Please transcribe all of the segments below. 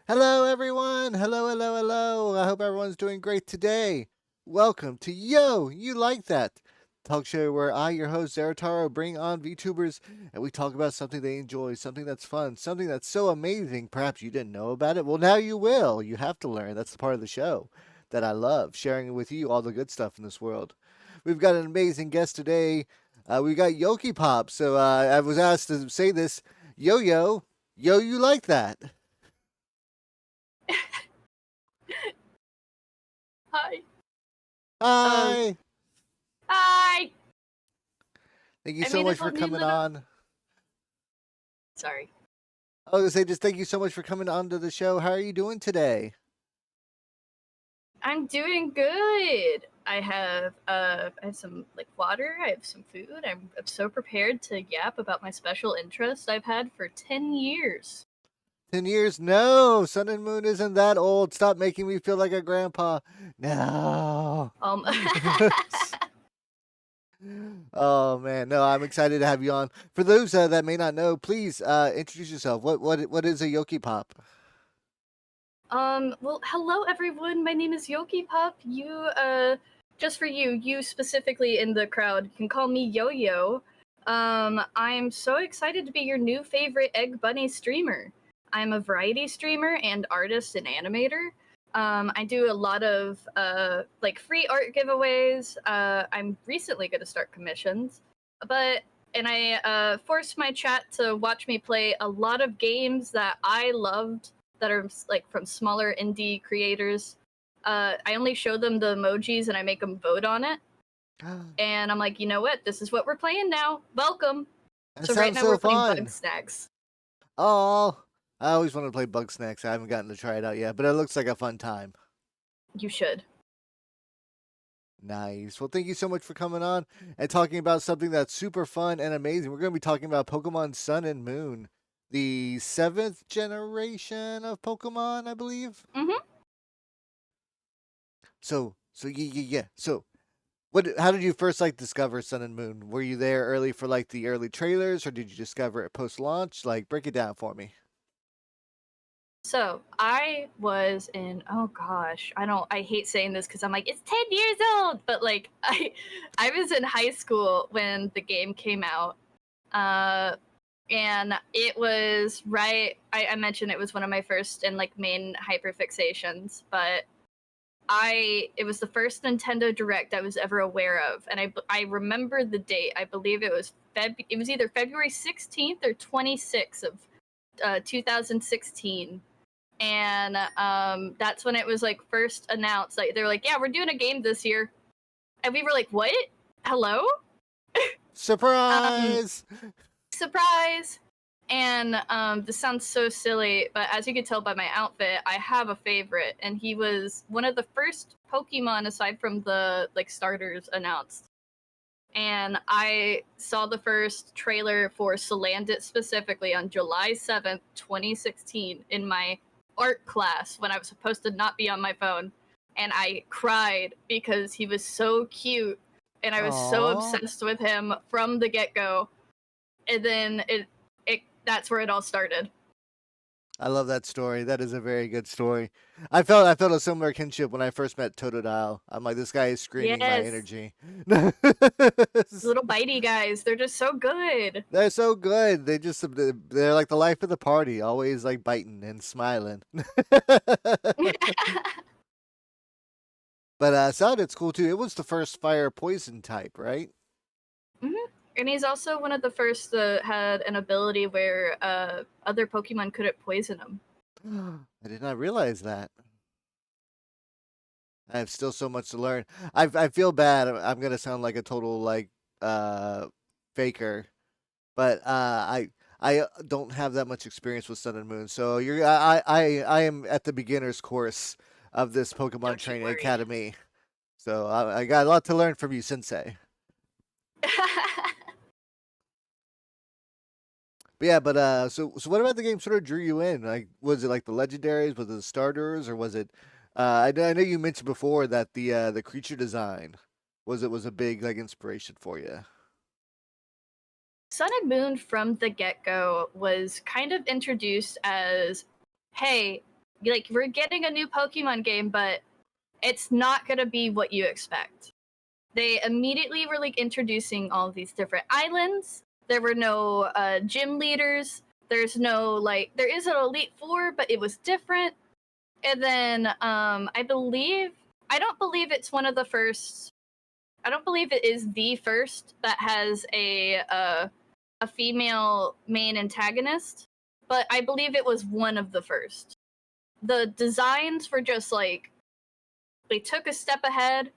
Hello, everyone. Hello, hello, hello. I hope everyone's doing great today. Welcome to Yo, You Like That, talk show where I, your host, Zarataro, bring on VTubers and we talk about something they enjoy, something that's fun, something that's so amazing. Perhaps you didn't know about it. Well, now you will. You have to learn. That's the part of the show that I love, sharing with you all the good stuff in this world. We've got an amazing guest today. We got Yolkiepop. So I was asked to say this Yo, yo, yo, you like that? Hi. Um, Hi. hi. Thank you I so made much this for whole new coming little. on. Sorry. I was gonna say just thank you so much for coming on to the show. How are you doing today? I'm doing good. I have some like water. I have some food. I'm so prepared to yap about my special interest I've had for 10 years. 10 years? No, Sun and Moon isn't that old. Stop making me feel like a grandpa. No. Um, Oh man, no, I'm excited to have you on. For those that may not know, please introduce yourself. What is a Yoki Pop? well, hello everyone. My name is Yolkiepop. Just for you, you specifically in the crowd can call me Yo-Yo. I'm so excited to be your new favorite Egg Bunny streamer. I'm a variety streamer and artist and animator. I do a lot of like free art giveaways. I'm recently going to start commissions, but and I forced my chat to watch me play a lot of games that I loved that are like from smaller indie creators. I only show them the emojis and I make them vote on it. And I'm like, you know what? This is what we're playing now. Welcome. That So right sounds now we're so playing Bug fun. Snacks. Oh, I always wanted to play Bug Snacks. I haven't gotten to try it out yet, but it looks like a fun time. You should. Nice. Well, thank you so much for coming on and talking about something that's super fun and amazing. We're going to be talking about Pokemon Sun and Moon, the seventh generation of Pokemon, I believe. Mm-hmm. So yeah. So, what? How did you first like discover Sun and Moon? Were you there early for like the early trailers, or did you discover it post launch? Like, break it down for me. So I was in oh gosh, I hate saying this because I'm like, it's 10 years old, but like I was in high school when the game came out. Uh and it was right I mentioned it was one of my first and like main hyperfixations, but it was the first Nintendo Direct I was ever aware of, and I remember the date. I believe it was either February 16th or 26th of 2016, and that's when it was like first announced. Like they were like, "Yeah, we're doing a game this year," and we were like, "What? Hello?" Um, Surprise! surprise. And this sounds so silly, but as you could tell by my outfit, I have a favorite, and he was one of the first Pokemon aside from the like starters announced. And I saw the first trailer for Salandit specifically on July 7th, 2016, in my art class when I was supposed to not be on my phone. And I cried because he was so cute and I was so Aww. obsessed with him from the get go. And then that's where it all started. I love that story. That is a very good story. I felt a similar kinship when I first met Totodile. I'm like, this guy is screaming my Yes. energy. Little bitey guys, they're just so good. They're so good. They're like the life of the party, always like biting and smiling. But Saudit's cool too. It was the first fire poison type, right? Mm-hmm. And he's also one of the first that had an ability where other Pokemon couldn't poison him. I did not realize that. I have still so much to learn. I feel bad. I'm gonna sound like a total like uh faker, but I don't have that much experience with Sun and Moon. So I am at the beginner's course of this Pokemon Don't you Training worry. Academy. So I got a lot to learn from you, Sensei. But yeah, so what about the game sort of drew you in? Like, was it like the legendaries, was it the starters, or was it? I know you mentioned before that the creature design was a big like inspiration for you. Sun and Moon from the get go was kind of introduced as, hey, like we're getting a new Pokemon game, but it's not gonna be what you expect. They immediately were like introducing all of these different islands. There were no gym leaders. There's no like there is an Elite Four, but it was different. And then I don't believe it's one of the first. I don't believe it is the first that has a female main antagonist, but I believe it was one of the first. The designs were just like they took a step ahead.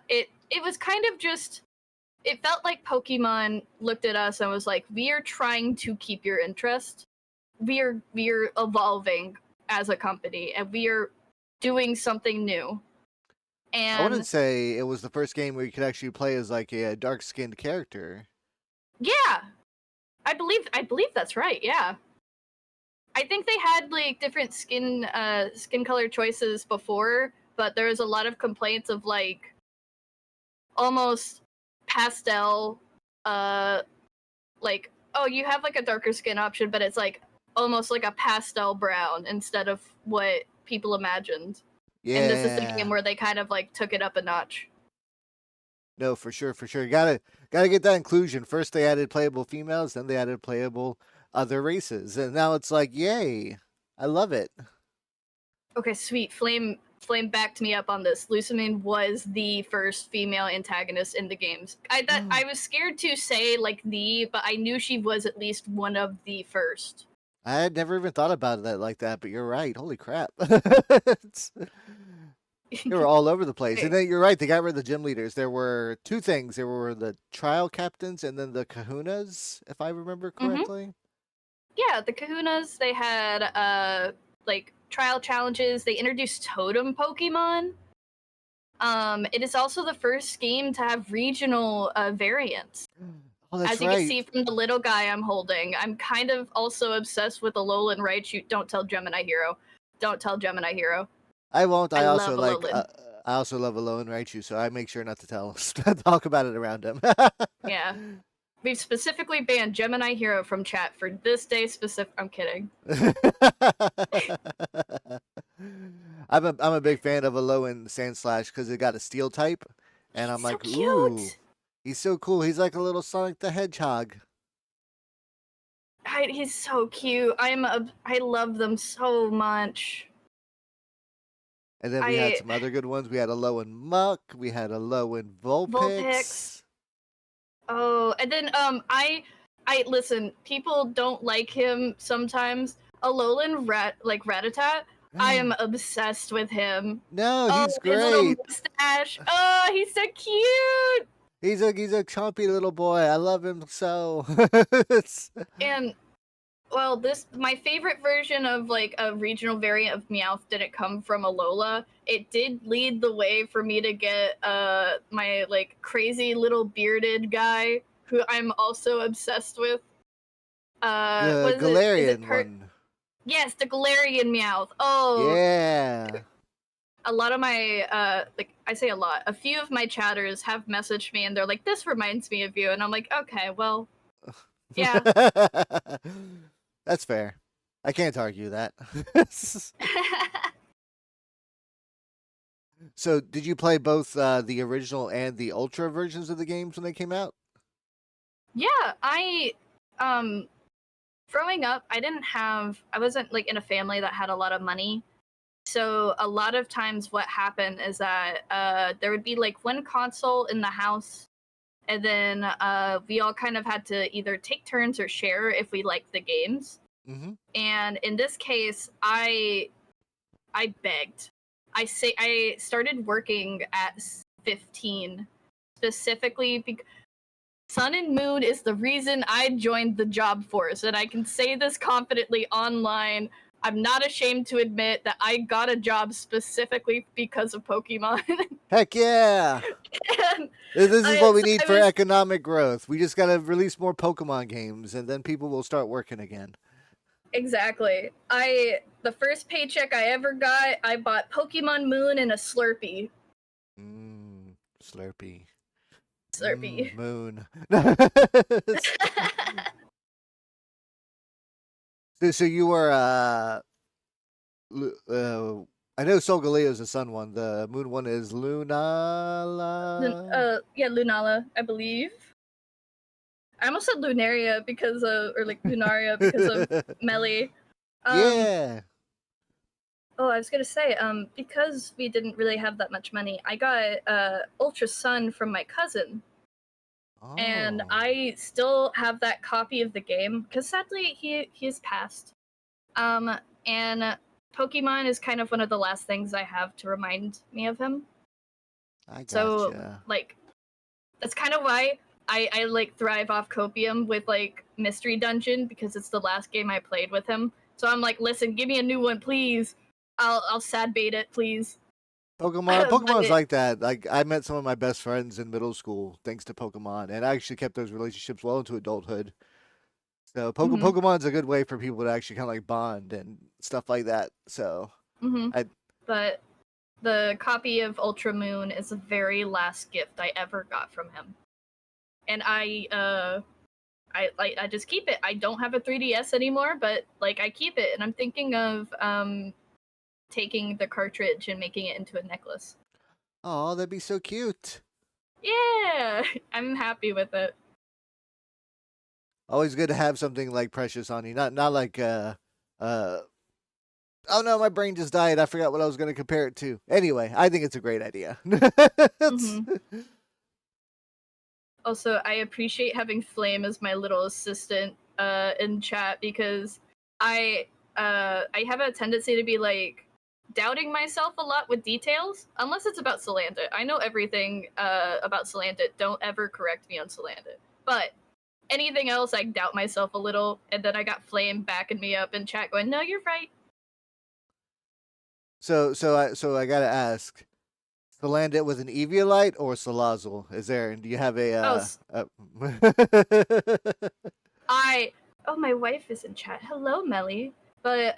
It was kind of just it felt like Pokemon looked at us and was like, "We are trying to keep your interest. We are evolving as a company, and we are doing something new." I wouldn't And say it was the first game where you could actually play as like a dark skinned character. yeah, I believe that's right. Yeah, I think they had like different skin color choices before, but there was a lot of complaints of like almost pastel like oh you have like a darker skin option but it's like almost like a pastel brown instead of what people imagined. And this is the game Yeah. where they kind of like took it up a notch. No, for sure, for sure. Gotta get that inclusion. First they added playable females, then they added playable other races. And now it's like, yay. I love it. Okay, sweet. Flame backed me up on this. Lusamine was the first female antagonist in the games. I was scared to say like the, but I knew she was at least one of the first. I had never even thought about it like that, but you're right. Holy crap. It's- they were all over the place. And then you're right, they got rid of the gym leaders. There were two things. There were the trial captains and then the kahunas, if I remember Mm-hmm. correctly. Yeah, the Kahunas, they had like trial challenges. They introduced totem Pokemon. It is also the first game to have regional variants. Oh, that's As you can right. see from the little guy I'm holding, I'm kind of also obsessed with Alolan Raichu. Don't tell Gemini Hero. Don't tell Gemini Hero. I won't. I I love also like. Alolan. I also love Alone Raichu, so I make sure not to talk about it around him. Yeah. We've specifically banned Gemini Hero from chat for this day specific. I'm kidding. I'm a big fan of Alolan Sandslash because it got a steel type, and I'm He's so like, ooh, cute. he's so cool. He's like a little Sonic the Hedgehog. He's so cute. I love them so much. And then we had I some other good ones. We had Alolan Muck. We had Alolan Vulpix. Vulpix. Oh, and then I listen. People don't like him sometimes. Alolan like Rattata. I am obsessed with him. No, Oh, he's his little great. mustache. Oh, he's so cute. He's a chompy little boy. I love him so. It's- And well, this my favorite version of like a regional variant of Meowth didn't come from Alola. It did lead the way for me to get my like crazy little bearded guy who I'm also obsessed with. the What is it? Is it Galarian one. Yes, the Galarian Meowth. Oh, Yeah. a lot of my like I say a lot. A few of my chatters have messaged me and they're like, "This reminds me of you," and I'm like, "Okay, well, yeah." That's fair. I can't argue that. So, did you play both the original and the ultra versions of the games when they came out? Yeah, I um growing up, I wasn't like in a family that had a lot of money. So a lot of times what happened is that there would be like one console in the house and then we all kind of had to either take turns or share if we liked the games. Mm-hmm. And in this case, I begged. I started working at 15 specifically because Sun and Moon is the reason I joined the job force, and I can say this confidently online. I'm not ashamed to admit that I got a job specifically because of Pokemon. Heck yeah! And This is what we so need I for was economic growth. We just gotta release more Pokemon games, and then people will start working again. exactly. The first paycheck I ever got, I bought Pokemon Moon and a Slurpee. Slurpee. Slurpee. Moon. So you were I know Solgaleo is the sun one. The moon one is Lunala. Yeah, Lunala, I believe. I almost said Lunaria because of, or like Lunaria because of Melly. Um, Yeah. I was gonna say, because we didn't really have that much money, I got Ultra Sun from my cousin, and Oh, I still have that copy of the game because sadly he has passed. Um, and Pokemon is kind of one of the last things I have to remind me of him. I So gotcha. like that's kind of why I like thrive off Copium with like Mystery Dungeon because it's the last game I played with him. So I'm like, listen, give me a new one, please. I'll sad bait it, please. Pokemon's But like that. Like I met some of my best friends in middle school thanks to Pokemon, and I actually kept those relationships well into adulthood. So mhm, Pokemon's a good way for people to actually kind of like bond and stuff like that. So mhm. I But the copy of Ultra Moon is the very last gift I ever got from him, and I just keep it. I don't have a 3DS anymore, but like I keep it, and I'm thinking of taking the cartridge and making it into a necklace. oh, that'd be so cute. Yeah, I'm happy with it. Always good to have something like precious on you. Not like oh no, my brain just died. I forgot what I was going to compare it to. Anyway, I think it's a great idea. Hmm. Also, I appreciate having Flame as my little assistant in chat because I I have a tendency to be like doubting myself a lot with details, unless it's about Salandit. I know everything about Salandit. Don't ever correct me on Salandit. But anything else, I doubt myself a little, and then I got Flame backing me up in chat, going, "No, you're right." So I gotta ask, to land it with an Eviolite or Salazzle? Do you have Oh, a I oh my wife is in chat. Hello, Melly. But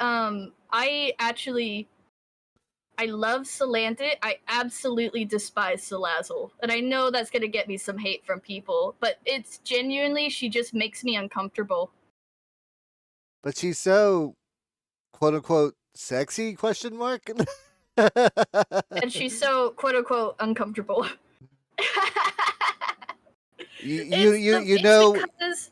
I love Salandit. I absolutely despise Salazzle. And I know that's gonna get me some hate from people, but it's genuinely she just makes me uncomfortable. but she's so quote unquote sexy question mark? And she's so quote unquote uncomfortable. You it's know because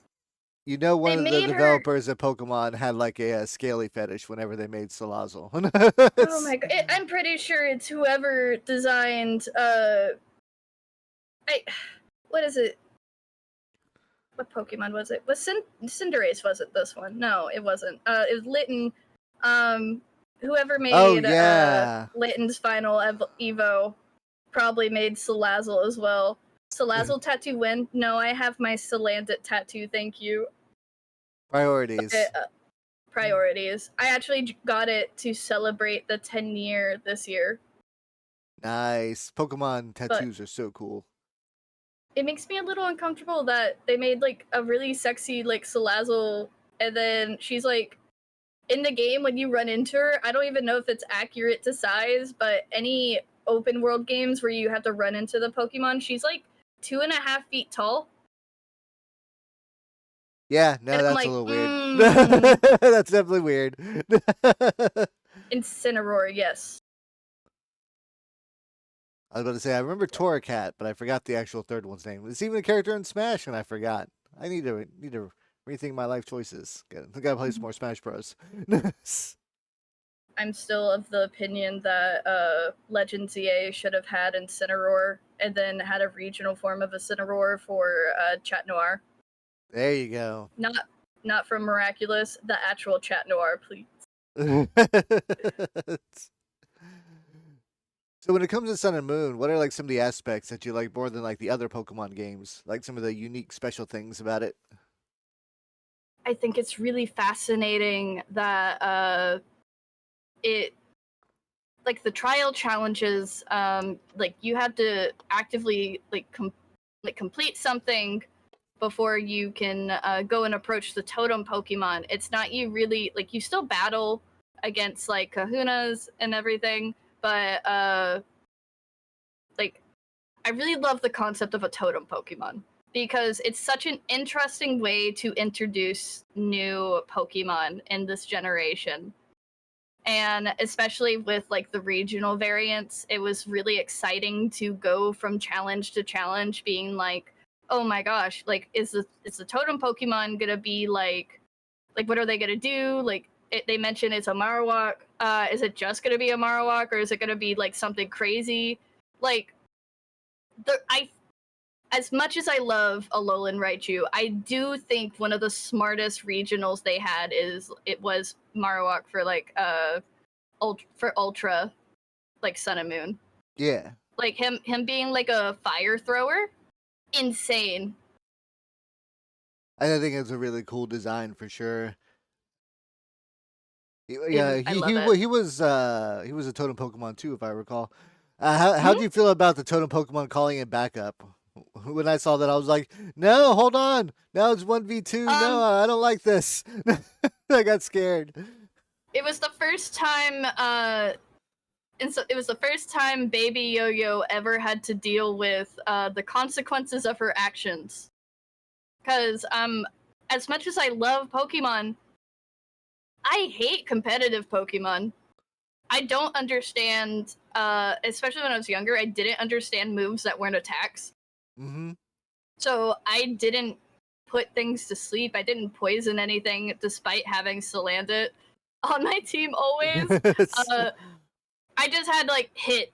one they of the made her. developers of Pokemon had like a scaly fetish whenever they made Salazzle. Oh my god! I'm pretty sure it's whoever designed. I what is it? What Pokemon was it? Was Cinderace wasn't this one? No, it wasn't. It was Litten. Um, whoever Oh made yeah. Litten's final Evo probably made Salazzle as well. Salazzle tattoo win? No, I have my Salandit tattoo. Thank you. Priorities. Priorities. I actually got it to celebrate the 10-year this year, Nice. Pokemon but tattoos are so cool. it makes me a little uncomfortable that they made like a really sexy like Salazzle, and then she's like in the game when you run into her. I don't even know if it's accurate to size, but any open world games where you have to run into the Pokemon, she's like 2.5 feet tall, Yeah, and no, I'm that's a like, little weird. That's definitely weird. Incineroar, yes. I was about to say I remember Torracat, but I forgot the actual third one's name. It's even a character in Smash, and I forgot. I need to rethink my life choices. Gotta play some more Smash Bros. I'm still of the opinion that Legends EA should have had Incineroar and then had a regional form of Incineroar for Chat Noir. There you go. Not from Miraculous, the actual Chat Noir, please. So when it comes to Sun and Moon, what are like some of the aspects that you like more than like the other Pokemon games? Like some of the unique special things about it? I think it's really fascinating that it like the trial challenges like you have to actively like complete something before you can go and approach the totem Pokemon. It's not you really like you still battle against like kahunas and everything, but like I really love the concept of a totem Pokemon because it's such an interesting way to introduce new Pokemon in this generation. And especially with like the regional variants, it was really exciting to go from challenge to challenge, being like, oh my gosh, like is the totem Pokemon gonna be like what are they gonna do? Like they mentioned it's a Marowak. Is it just gonna be a Marowak, or is it gonna be like something crazy? Like I as much as I love Alolan Raichu, I do think one of the smartest regionals they had was Marowak for like Ultra like Sun and Moon. Yeah. Like him being like a fire thrower, insane. I think it's a really cool design for sure. Yeah, I love it. he was a totem Pokemon too, if I recall. How do Mm-hmm. you feel about the totem Pokemon calling it back up? When I saw that, I was like, no, hold on, now it's 1v2. No, Um, I don't like this. I got scared. it was the first time. And so it was the first time Baby Yo-Yo ever had to deal with the consequences of her actions. Because as much as I love Pokemon, I hate competitive Pokemon. I don't understand, especially when I was younger, I didn't understand moves that weren't attacks. Mm-hmm. So I didn't put things to sleep. I didn't poison anything despite having Salandit on my team always. Uh, I just had like hit,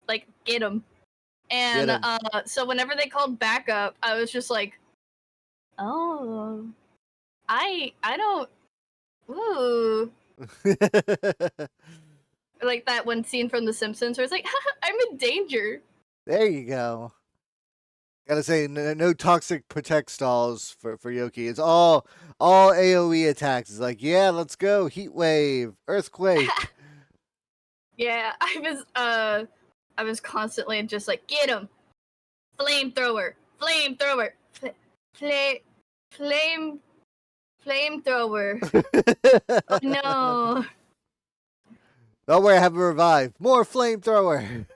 like get him. Get And him. so whenever they called backup, I was just like, oh, I don't, ooh. Like that one scene from The Simpsons where it's like, I'm in danger. There you go. Gotta say, no toxic protect stalls for Yoki. It's all AOE attacks. It's like, yeah, let's go. Heat wave, earthquake. Yeah, I was constantly just like, get him, flamethrower, flamethrower, flame, flame, flamethrower. Oh no. Don't worry, I have a revive. More flamethrower.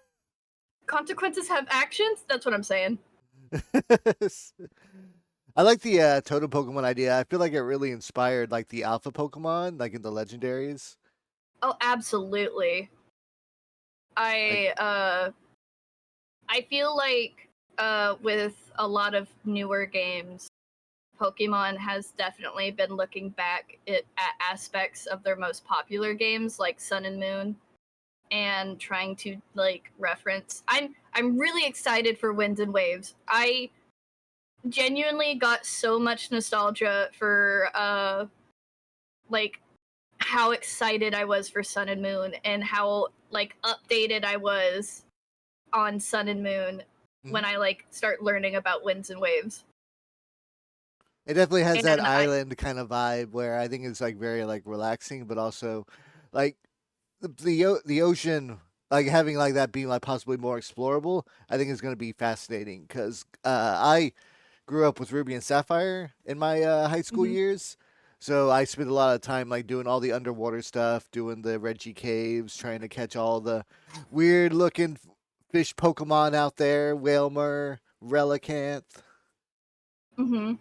Consequences have actions? That's what I'm saying. I like the totem Pokemon idea. I feel like it really inspired like the alpha Pokemon, like in the legendaries. Oh, absolutely. Like, I feel like with a lot of newer games, Pokemon has definitely been looking back at aspects of their most popular games like Sun and Moon and trying to like reference. I'm really excited for Winds and Waves. I genuinely got so much nostalgia for like how excited I was for Sun and Moon and how like updated I was on Sun and Moon when mhm. I like start learning about Winds and Waves. It definitely has that And I island kind of vibe where I think it's like very like relaxing, but also like the ocean, like having like that being like possibly more explorable. I think is going to be fascinating because I grew up with Ruby and Sapphire in my high school Mhm. years. So I spent a lot of time like doing all the underwater stuff, doing the Reggie caves, trying to catch all the weird looking fish Pokemon out there, Whalmer, Relicanth. Mhm.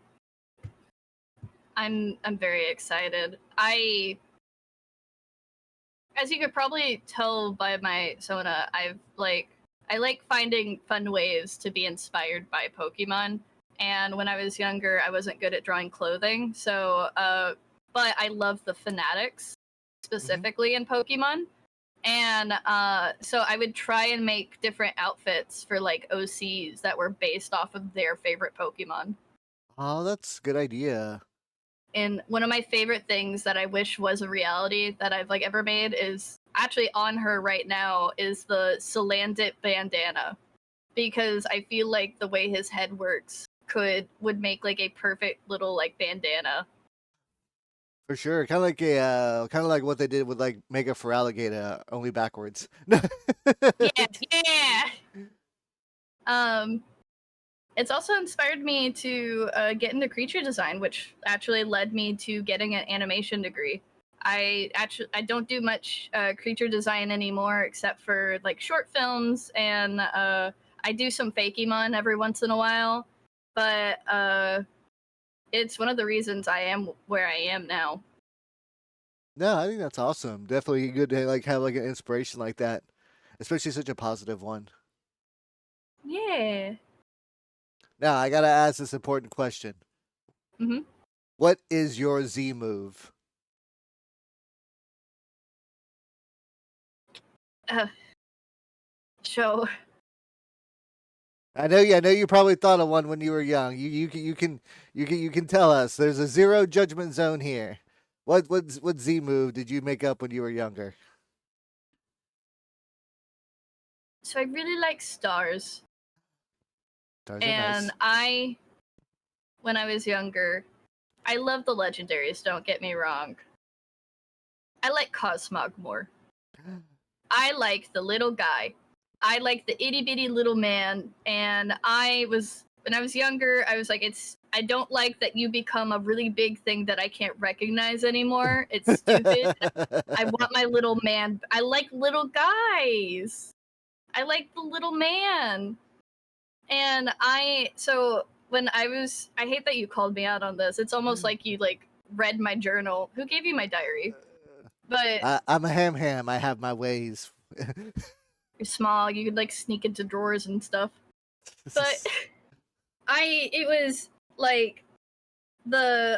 I'm very excited. As you could probably tell by my Sona, I like finding fun ways to be inspired by Pokemon. And when I was younger, I wasn't good at drawing clothing, so but I love the fanatics Hmm. specifically in Pokemon. And so I would try and make different outfits for like OCs that were based off of their favorite Pokemon. Oh, that's a good idea. And one of my favorite things that I wish was a reality that I've like ever made is actually on her right now is the Salandit bandana because I feel like the way his head works would make like a perfect little like bandana. For sure, kind of like what they did with like Mega for Alligator, only backwards. Yeah, yeah. Um, it's also inspired me to get into creature design, which actually led me to getting an animation degree. I don't do much creature design anymore, except for like short films, and I do some Fakemon every once in a while. But it's one of the reasons I am where I am now. No, I think that's awesome. Definitely good to like have like an inspiration like that, especially such a positive one. Yeah. Now I gotta ask this important question: Mm-hmm. what is your Z move? Uh, so I know you probably thought of one when you were young. You can tell us. There's a zero judgment zone here. What Z move did you make up when you were younger? so I really like stars, Stars are and nice. when I was younger, I love the legendaries. Don't get me wrong. I like Cosmog more. I like the little guy. I like the itty bitty little man. And when I was younger, I was like, I don't like that you become a really big thing that I can't recognize anymore. It's stupid. I want my little man. I like little guys. I like the little man. And so when I hate that you called me out on this. It's almost like you like read my journal. Who gave you my diary? But I'm a ham. I have my ways. you're small. You could like sneak into drawers and stuff. But it was like the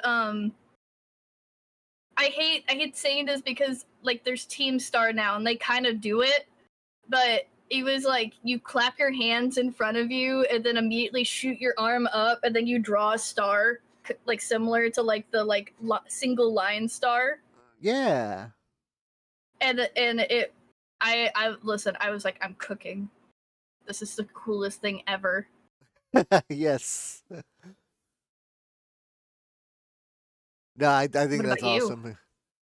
I hate saying this because like there's Team Star now and they kind of do it, but it was like you clap your hands in front of you and then immediately shoot your arm up and then you draw a star like similar to like the like single line star. Yeah. And it I listen, I was like I'm cooking. This is the coolest thing ever. Yes. No, I think What that's about you? awesome.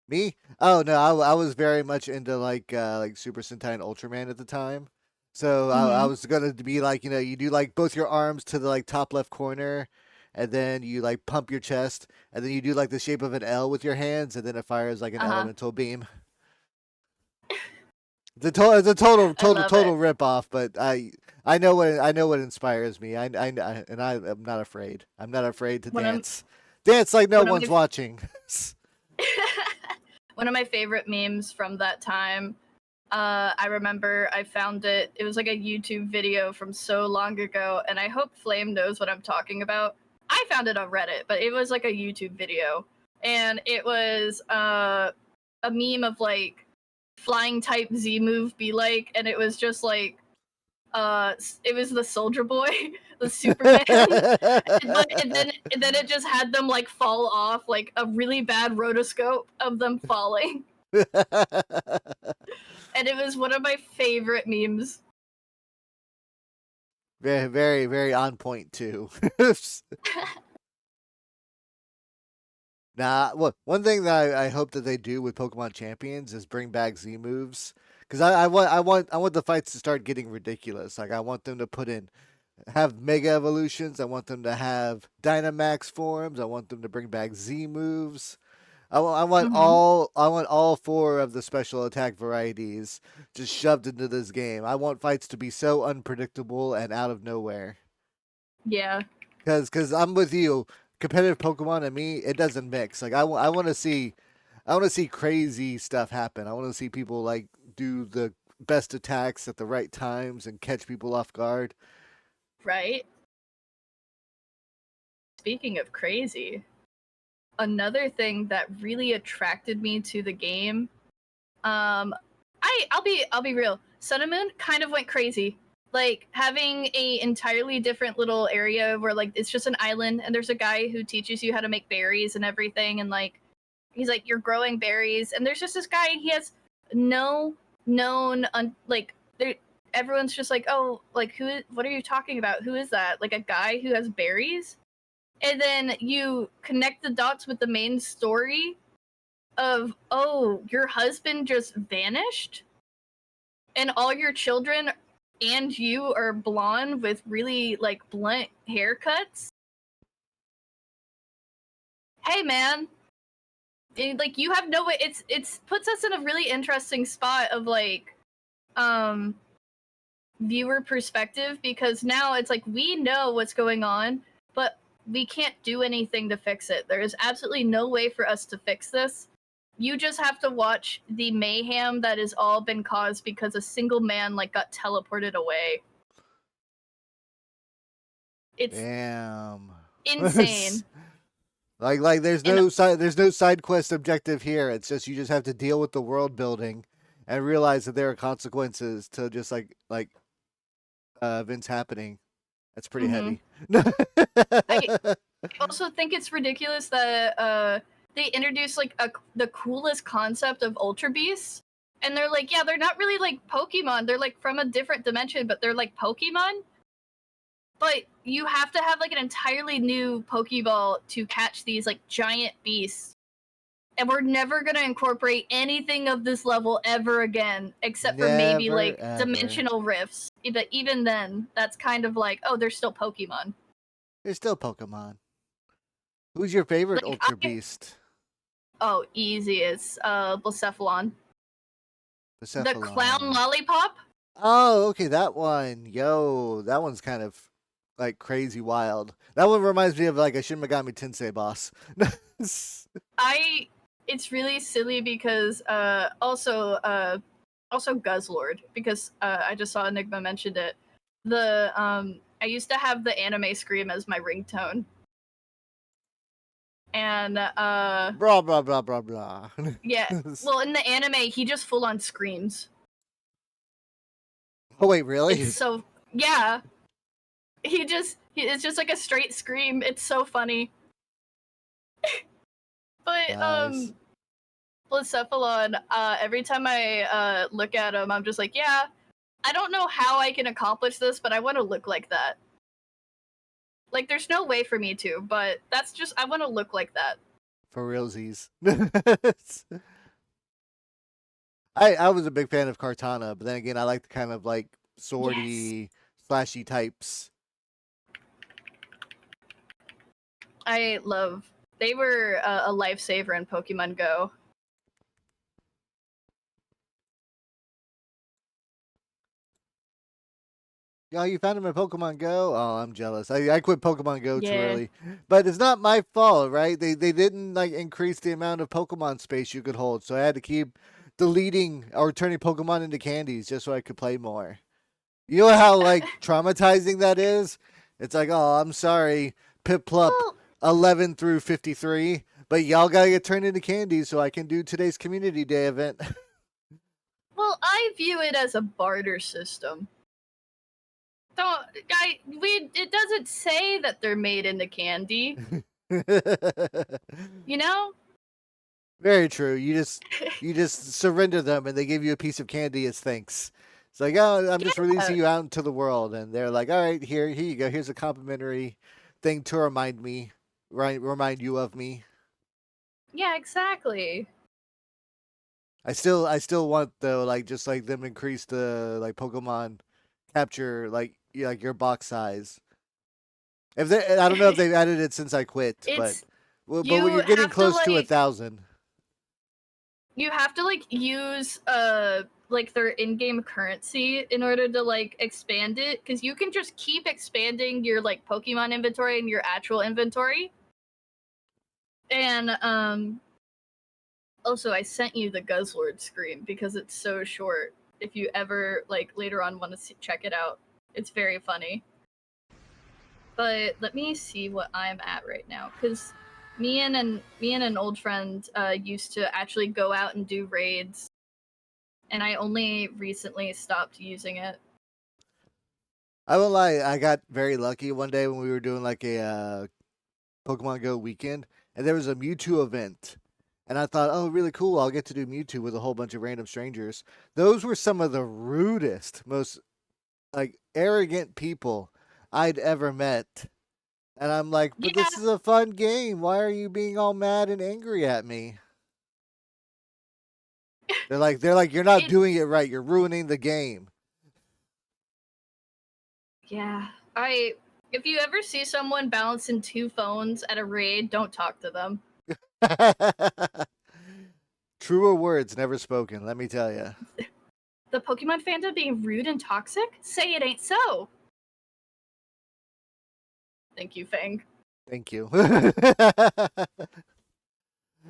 Me? Oh no, I was very much into like Super Sentai and Ultraman at the time. So I Mhm. was gonna be like, you do like both your arms to the like top left corner, and then you like pump your chest, and then you do like the shape of an L with your hands, and then it fires like an Uh-huh. elemental beam. It's a I love it. total rip off, but I know what inspires me. And I am not afraid. I'm not afraid to One of dance. Dance like no one of one's my watching. one of my favorite memes from that time. I remember I found it. It was like a YouTube video from so long ago, and I hope Flame knows what I'm talking about. I found it on Reddit, but it was like a YouTube video, and it was a meme of like flying type Z move be like, and it was just like it was the Soldier Boy, the Superman, and then it just had them like fall off like a really bad rotoscope of them falling, and it was one of my favorite memes. Very on point too. Nah, well, one thing that I hope that they do with Pokemon Champions is bring back Z moves, because I want the fights to start getting ridiculous. Like I want them to put in have Mega Evolutions. I want them to have Dynamax forms. I want them to bring back Z moves. Mm-hmm. I want all four of the special attack varieties just shoved into this game. I want fights to be so unpredictable and out of nowhere. Yeah. Cause I'm with you. Competitive Pokemon and me, it doesn't mix. Like I want to see, I want to see crazy stuff happen. I want to see people like do the best attacks at the right times and catch people off guard. Right. Speaking of crazy, another thing that really attracted me to the game, I'll be real. Sun and Moon kind of went crazy. Like having a entirely different little area where like it's just an island and there's a guy who teaches you how to make berries and everything and like he's like you're growing berries and there's just this guy and he has no like there everyone's just like oh like what are you talking about, who is that, like a guy who has berries, and then you connect the dots with the main story of oh your husband just vanished and all your children and you are blonde with really like blunt haircuts. Hey man, like you have no way. It's puts us in a really interesting spot of like um viewer perspective because now it's like we know what's going on, but we can't do anything to fix it. There is absolutely no way for us to fix this. You just have to watch the mayhem that has all been caused because a single man like got teleported away. It's Damn. insane. Like And there's no side quest objective here. It's just you just have to deal with the world building and realize that there are consequences to just events happening. That's pretty mhm. heavy. I also think it's ridiculous that they introduced like the coolest concept of Ultra Beasts, and they're like, yeah, they're not really like Pokemon. They're like from a different dimension, but they're like Pokemon. But you have to have like an entirely new Pokeball to catch these like giant beasts. And we're never gonna incorporate anything of this level ever again, except for maybe Never like ever. dimensional rifts. But even then, that's kind of like, oh, they're still Pokemon. There's still Pokemon. Who's your favorite Like Ultra Beast? oh, easy as Blacephalon. The clown Cephalon. lollipop? Oh, okay, that one. Yo, that one's kind of like crazy wild. That one reminds me of like a Shin Megami Tensei boss. I it's really silly because also Guzzlord, because I just saw Enigma mentioned it. The I used to have the anime scream as my ringtone. And Blah blah blah blah blah. yeah. Well, in the anime he just full on screams. Oh wait, It's really? so yeah. It's just like a straight scream. It's so funny. But Nice. Blacephalon, every time I look at him, I'm just like, yeah, I don't know how I can accomplish this, but I want to look like that. Like, there's no way for me to, but that's just, I want to look like that. For realsies. I was a big fan of Cartana, but then again, I like the kind of like Yes. swordy, slashy types. They were a lifesaver in Pokemon Go. Oh, you found him in Pokemon Go? Oh, I'm jealous. I quit Pokemon Go too Yeah. early. But it's not my fault, right? They didn't like increase the amount of Pokemon space you could hold, so I had to keep deleting or turning Pokemon into candies just so I could play more. You know how like traumatizing that is? It's like, oh, I'm sorry, Piplup Well, 11 through 53, but y'all gotta get turned into candies so I can do today's community day event. well, I view it as a barter system. Don't, it doesn't say that they're made into candy, you know? Very true. You just surrender them and they give you a piece of candy as thanks. It's like, oh, I'm just Yeah. releasing you out into the world, and they're like, all right, here you go. Here's a complimentary thing to remind me, right? Remind you of me. Yeah, exactly. I still want though, like just like them increase the like Pokemon capture, like your box size. If they, I don't know if they've added it since I quit, but It's but when you you're getting have to close to like 1,000, you have to like use like their in-game currency in order to like expand it, because you can just keep expanding your like Pokemon inventory and your actual inventory. And also I sent you the Guzzlord scream because it's so short. If you ever like later on want to check it out, it's very funny. But let me see what I'm at right now, because me and an old friend used to actually go out and do raids, and I only recently stopped using it. I won't lie. I got very lucky one day when we were doing like a Pokemon Go weekend, and there was a Mewtwo event. And I thought, oh, really cool. I'll get to do Mewtwo with a whole bunch of random strangers. Those were some of the rudest, most like arrogant people I'd ever met. And I'm like, but Yeah, this is a fun game. Why are you being all mad and angry at me? They're like, you're not it doing it right. You're ruining the game. yeah. I If you ever see someone balancing two phones at a raid, don't talk to them. Truer words never spoken, let me tell you. The Pokemon fandom being rude and toxic? Say it ain't so. Thank you, Fang. Thank you. I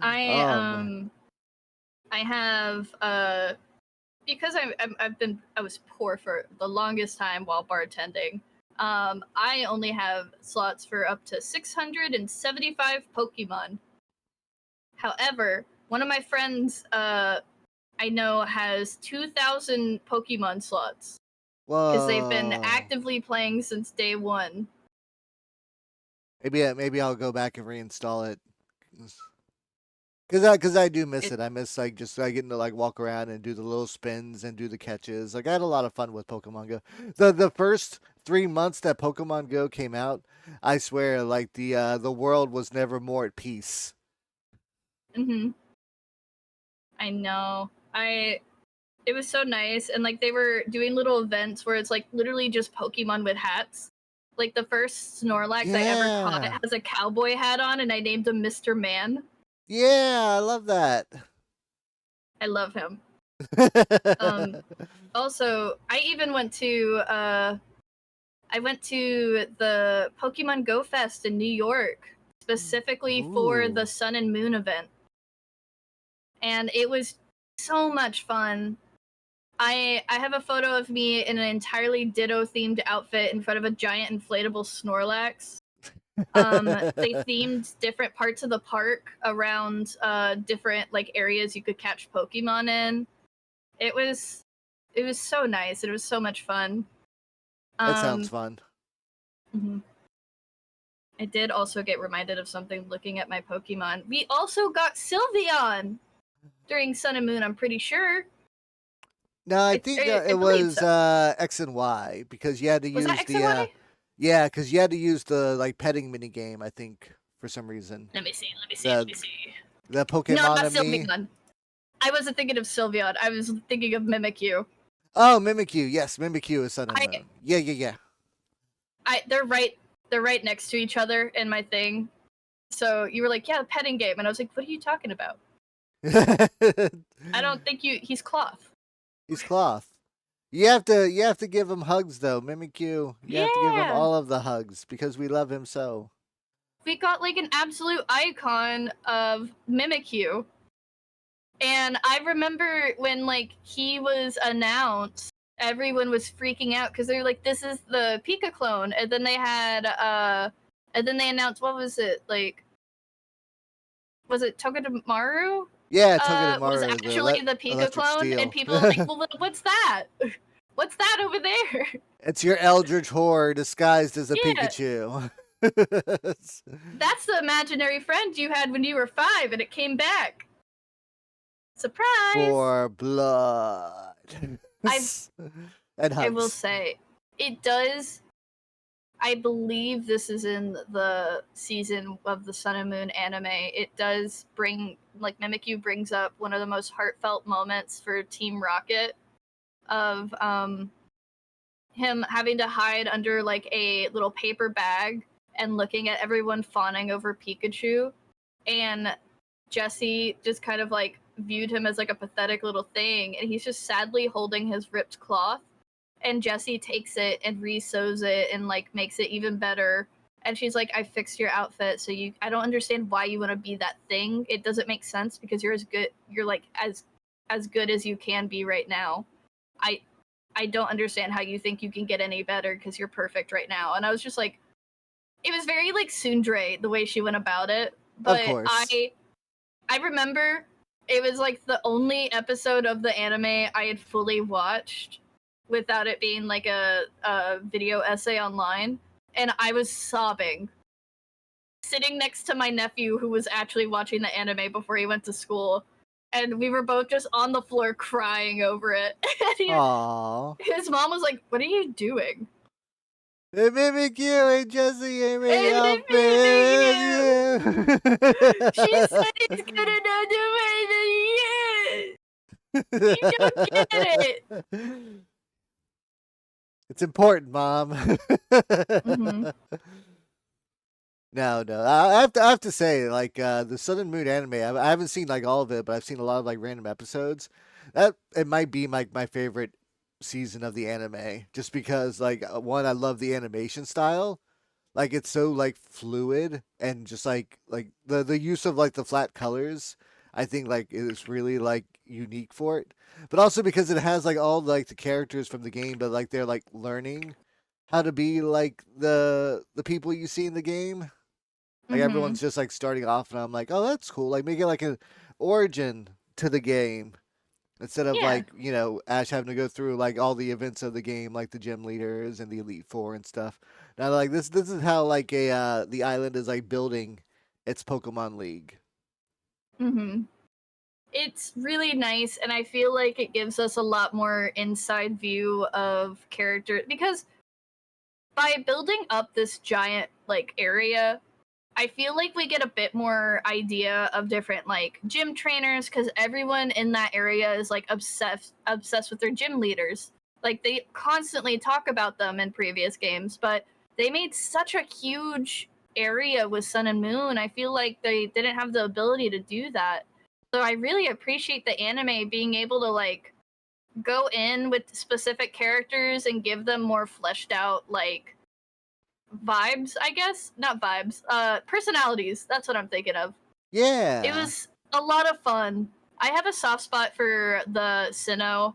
Oh man. I have because I was poor for the longest time while bartending. I only have slots for up to 675 Pokemon. However, one of my friends I know has 2,000 Pokemon slots because they've been Whoa. actively playing since day one. Maybe I'll go back and reinstall it. Cause I do miss It, it. I miss like just like getting to like walk around and do the little spins and do the catches. Like I had a lot of fun with Pokemon Go. The first 3 months that Pokemon Go came out, I swear, like the world was never more at peace. mm-hmm, I know. It was so nice, and like they were doing little events where it's like literally just Pokemon with hats. Like the first Snorlax I ever caught Yeah, has a cowboy hat on, and I named him Mr. Man. yeah, I love that. I love him. Also, I even went to the Pokemon Go Fest in New York specifically for the Ooh, Sun and Moon event, and it was so much fun. I have a photo of me in an entirely ditto themed outfit in front of a giant inflatable Snorlax. They themed different parts of the park around different like areas you could catch Pokemon in. It was it was so nice. It was so much fun. that sounds Um, fun. mhm. I did also get reminded of something looking at my Pokemon. We also got Sylveon during Sun and Moon. I'm pretty sure. No, I think I it believe was so. X and Y because you had to Was that use X and Y? yeah, because you had to use the like petting mini game. I think for some reason Let me see. Let me see. Let the me see. the No, Pokemon not of me. Sylveon. I wasn't thinking of Sylveon. I was thinking of Mimikyu. Oh, Mimikyu. Yes, Mimikyu is Sun and I, Moon. Yeah, yeah, they're right next to each other in my thing. So you were like, yeah, petting game, and I was like, what are you talking about? yeah. I don't think he's cloth. He's cloth. You have to give him hugs though, Mimikyu. You have to give him Yeah, all of the hugs because we love him so. we got like an absolute icon of Mimikyu, and I remember when like he was announced, everyone was freaking out because they were like, this is the Pika clone, and then they had and then they announced what was it like was it Togedemaru? Yeah, Was Togedemaru, the actually the Pika electric clone, and steel. people were like, "Well, what's that? What's that over there?" It's your Eldritch horror disguised as a Yeah, Pikachu. that's the imaginary friend you had when you were 5, and it came back. Surprise! For blood. I And I will hugs. say, it does. I believe this is in the season of the Sun and Moon anime. It does bring like Mimikyu brings up one of the most heartfelt moments for Team Rocket of him having to hide under like a little paper bag and looking at everyone fawning over Pikachu, and Jesse just kind of like viewed him as like a pathetic little thing, and he's just sadly holding his ripped cloth, and Jesse takes it and re-sews it and like makes it even better, and she's like, I fixed your outfit, so you I don't understand why you want to be that thing. It doesn't make sense because you're like as good as you can be right now. I i don't understand how you think you can get any better because you're perfect right now. And I was just like, it was very like Sundre the way she went about it. Of But course. I remember it was like the only episode of the anime I had fully watched without it being like a video essay online, and I was sobbing sitting next to my nephew who was actually watching the anime before he went to school, and we were both just on the floor crying over it. And Aww. his mom was like, "What are you doing?" They mimic you and Jesse ain't make And out then she you. said it's gonna not do it. You don't get it. It's important, Mom. Mm-hmm. No, no. I have to say, like the Sun and Moon anime. I haven't seen like all of it, but I've seen a lot of like random episodes. That it might be my favorite season of the anime, just because like one, I love the animation style. Like it's so like fluid and just like the use of like the flat colors. I think like is really like unique for it. But also because it has like all like the characters from the game, but like they're like learning how to be like the people you see in the game. Like Mm-hmm. everyone's just like starting off, and I'm like, oh, that's cool. Like make it like an origin to the game instead of Yeah. like Ash having to go through like all the events of the game, like the gym leaders and the Elite Four and stuff. Now, like this is how like a the island is like building its Pokemon League. Mm-hmm. It's really nice, and I feel like it gives us a lot more inside view of character because by building up this giant like area, I feel like we get a bit more idea of different like gym trainers because everyone in that area is like obsessed with their gym leaders. Like they constantly talk about them in previous games, but they made such a huge area with Sun and Moon. I feel like they didn't have the ability to do that. So I really appreciate the anime being able to like go in with specific characters and give them more fleshed out like vibes, I guess. Not vibes. Personalities. That's what I'm thinking of. It Yeah, was a lot of fun. I have a soft spot for the Sinnoh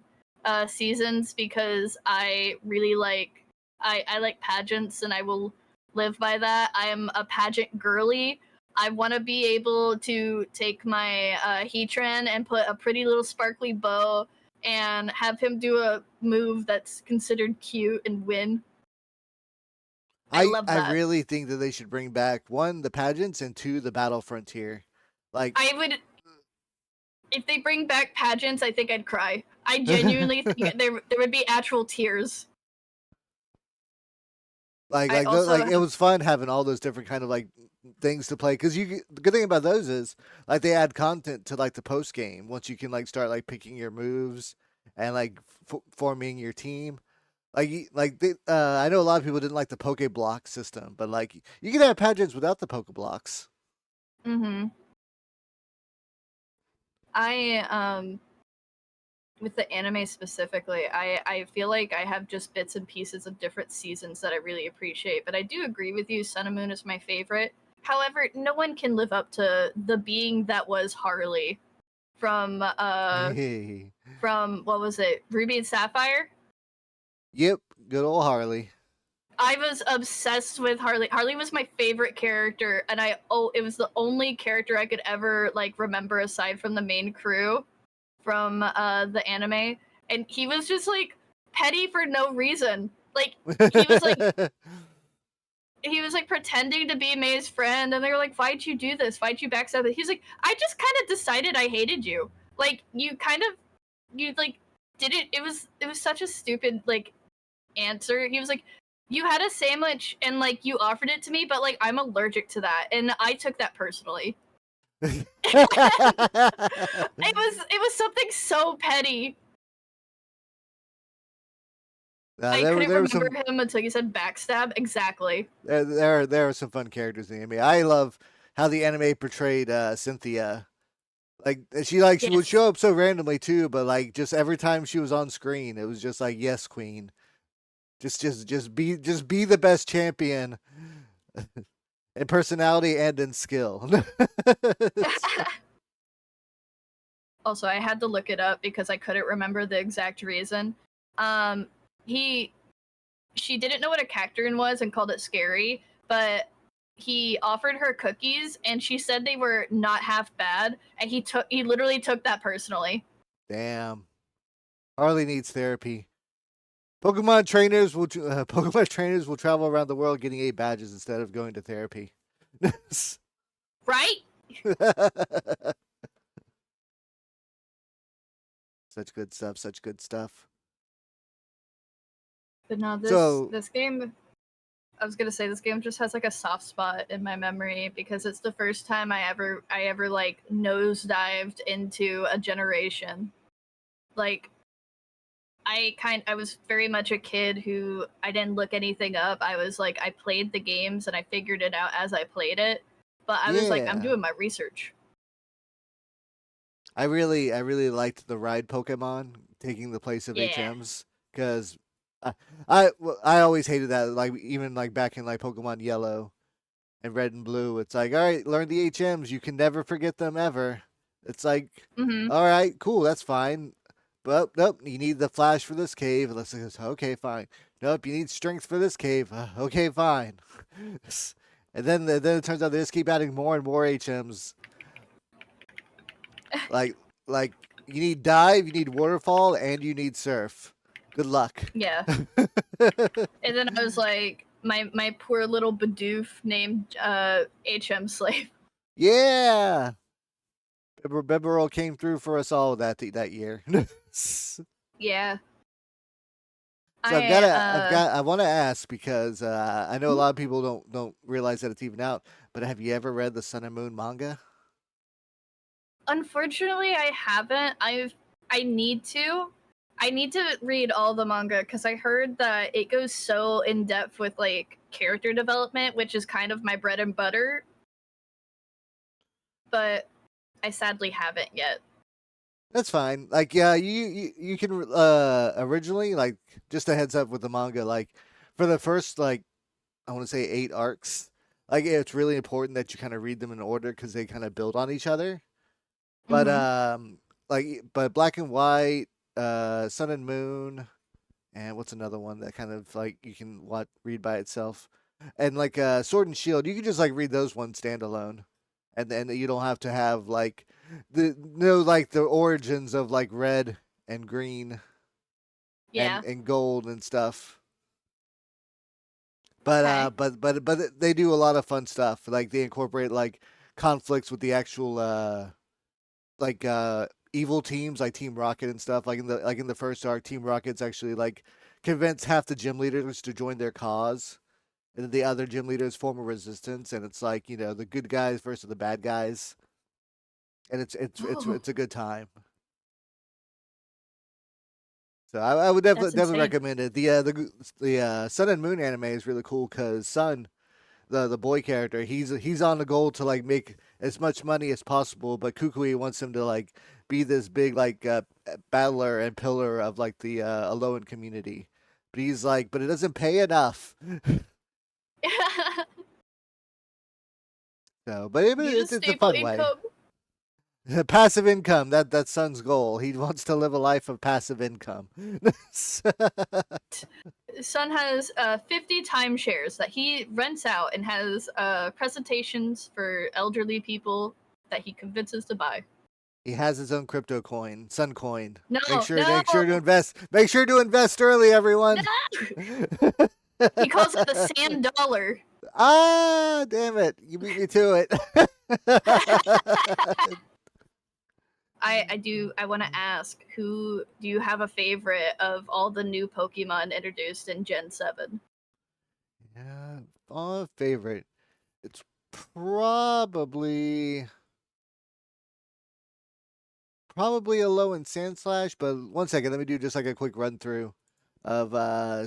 seasons because I really like I like pageants and I will live by that. I am a pageant girly. I want to be able to take my Heatran and put a pretty little sparkly bow and have him do a move that's considered cute and win. I love I that. really think that they should bring back one the pageants and two the Battle Frontier. Like, I would if they bring back pageants, I think I'd cry. I genuinely think there would be actual tears. I like also it have was fun having all those different kind of like things to play because the good thing about those is like they add content to like the post game once you can like start like picking your moves and like forming your team. I know a lot of people didn't like the Poke Block system, but like you can have pageants without the Poke Blocks. hmm I with the anime specifically, I feel like I have just bits and pieces of different seasons that I really appreciate. But I do agree with you, Sun and Moon is my favorite. However, no one can live up to the being that was Harley from from what was it, Ruby and Sapphire? Yep, good old Harley. I was obsessed with Harley. Harley was my favorite character, and it was the only character I could ever like remember aside from the main crew from the anime. And he was just like petty for no reason. Like he was like he was like pretending to be May's friend, and they were like, "Why'd you do this? Why'd you backstab?" He's like, "I just kind of decided I hated you. Like you kind of you like did it. It was such a stupid like answer. He was like, "You had a sandwich and like you offered it to me, but like I'm allergic to that." And I took that personally. It was something so petty. I couldn't There were remember some him until you said backstab. Exactly. there are some fun characters in the anime. I love how the anime portrayed Cynthia. She would Yes. show up so randomly too, but like just every time she was on screen, it was just like yes, queen. Just be the best champion in personality and in skill. Also, I had to look it up because I couldn't remember the exact reason. Um, he she didn't know what a cacturn was and called it scary, but he offered her cookies and she said they were not half bad, and he literally took that personally. Damn, Harley needs therapy. Pokemon trainers will travel around the world getting 8 badges instead of going to therapy. Right? Such good stuff. Such good stuff. But no, So this game I was gonna say this game just has like a soft spot in my memory because it's the first time I ever like nosedived into a generation. Like I was very much a kid who I didn't look anything up. I was like I played the games and I figured it out as I played it. But I was like I'm yeah, doing my research. I really liked the ride Pokemon taking the place of Yeah. HMs because I always hated that. Like even like back in like Pokemon Yellow and Red and Blue, it's like all right, learn the HMs. You can never forget them ever. It's like, Mm-hmm. all right, cool, that's fine. But nope, you need the flash for this cave. Let's go, okay, fine. Nope, you need strength for this cave. Okay, fine. And then it turns out they just keep adding more and more HMs. Like like you need dive, you need waterfall, and you need surf. Good luck. Yeah. And then I was like, my poor little Bidoof named HM Slave. Yeah. Bibberol came through for us all that year. So Yeah. I want to ask because I know a lot of people don't realize that it's even out. But have you ever read the Sun and Moon manga? Unfortunately, I haven't. I need to. I need to read all the manga because I heard that it goes so in depth with like character development, which is kind of my bread and butter. But I sadly haven't yet. That's fine. Like, yeah, you can originally, like, just a heads up with the manga, like for the first, like, I want to say 8 arcs, like it's really important that you kind of read them in order because they kind of build on each other. But Mm-hmm. but Black and White, Sun and Moon, and what's another one that kind of like you can read by itself, and like Sword and Shield, you can just like read those ones standalone, and then you don't have to have like like the origins of like red and green Yeah. and gold and stuff. But Okay. they do a lot of fun stuff. Like they incorporate like conflicts with the actual like evil teams like Team Rocket and stuff. Like in the first arc, Team Rocket's actually like convince half the gym leaders to join their cause, and then the other gym leaders form a resistance, and it's like the good guys versus the bad guys, and Oh, it's a good time. So I would definitely that's definitely insane. recommend it. The Sun and Moon anime is really cool because Sun, the boy character, he's on the goal to like make as much money as possible, but Kukui wants him to like be this big like battler and pillar of like the Alolan community. But he's like, but it doesn't pay enough. So, but Need a it's a stable fun way. income. Passive income. That's Sun's goal. He wants to live a life of passive income. Sun has 50 timeshares that he rents out and has presentations for elderly people that he convinces to buy. He has his own crypto coin, Sun Coin. No, Make sure to no, invest. Make sure to invest early, no! everyone. He calls it the sand dollar. Ah, damn it! You beat me to it. I want to ask, who do you have a favorite of all the new Pokemon introduced in Gen 7? Yeah, favorite. It's probably a low in Sandslash, but one second, let me do just like a quick run through of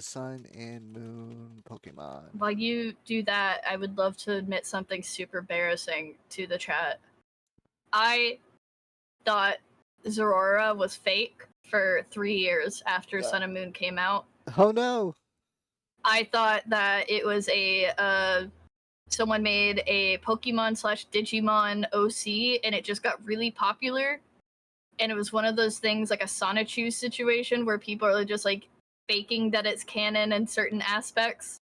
Sun and Moon Pokemon. While you do that, I would love to admit something super embarrassing to the chat. I thought Zorora was fake for 3 years after Uh, Sun and Moon came out. oh no! I thought that it was a someone made a Pokemon slash Digimon OC and it just got really popular. And it was one of those things like a Sonichu situation where people are just like faking that it's canon in certain aspects.